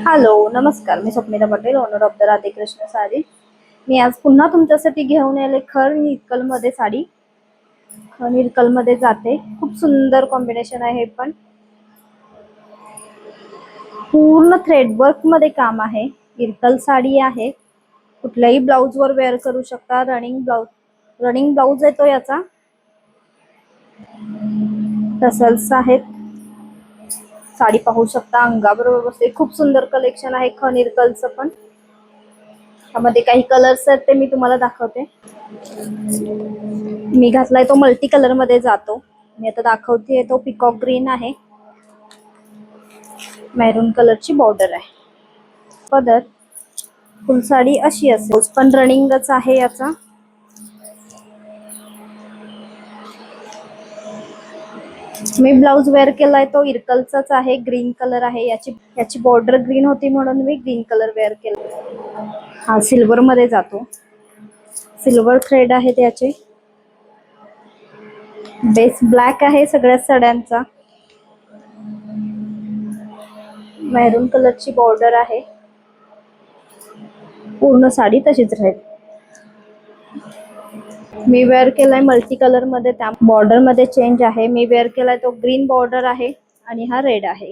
Hello नमस्कार, मी Swapnita Patel, owner of the Radhekrishna sari. मी आज पुन्हा तुमच्यासाठी घेऊन आले खर निर्कल मध्ये साडी। खर निर्कल मध्ये जाते, खूप सुंदर कॉम्बिनेशन आहे। हे पण पूर्ण थ्रेडवर्क मध्ये काम आहे। इरकल साडी आहे, कुठल्याही ब्लाउज वर वेअर करू शकता। रनिंग ब्लाउज आहे तो याचा। टसल्स आहेत, साडी पाहू शकता, अंगाबरोबर बसते। खूप सुंदर कलेक्शन आहे खनिरकलचं पण। त्यामध्ये काही कलर्स आहेत ते मी तुम्हाला दाखवते। मी घातलाय तो मल्टी कलर मध्ये जातो। मी आता दाखवते तो पिकॉक ग्रीन आहे, मेरून कलरची बॉर्डर आहे। पदर फुल साडी अशी असेल, पण रनिंगच आहे याचा। मी ब्लाउज वेअर केलाय तो इरकलचाच आहे, ग्रीन कलर आहे। याची बॉर्डर ग्रीन होती म्हणून मी ग्रीन कलर वेअर केला। हा सिल्वर मध्ये जातो, सिल्वर थ्रेड आहेत याचे। बेस ब्लॅक आहे सगळ्या साड्यांचा। मेरून कलरची बॉर्डर आहे, पूर्ण साडी तशीच राहील। मी वेअर केलाय मल्टी कलर मध्ये, त्या बॉर्डर मध्ये चेंज आहे। मी वेअर केलाय तो ग्रीन बॉर्डर आहे आणि हा रेड आहे।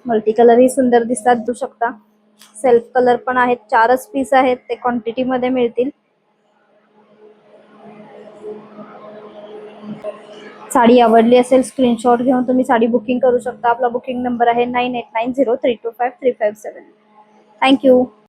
मल्टी कलर ही सुंदर दिसतात, बघू शकता। सेल्फ कलर पण आहेत, 4च पीस आहेत, ते क्वांटिटी मध्ये मिळतील। साडी आवडली असेल स्क्रीनशॉट घेऊन तुम्ही साडी बुकिंग करू शकता। आपला बुकिंग नंबर आहे 9890325357। थँक्यू।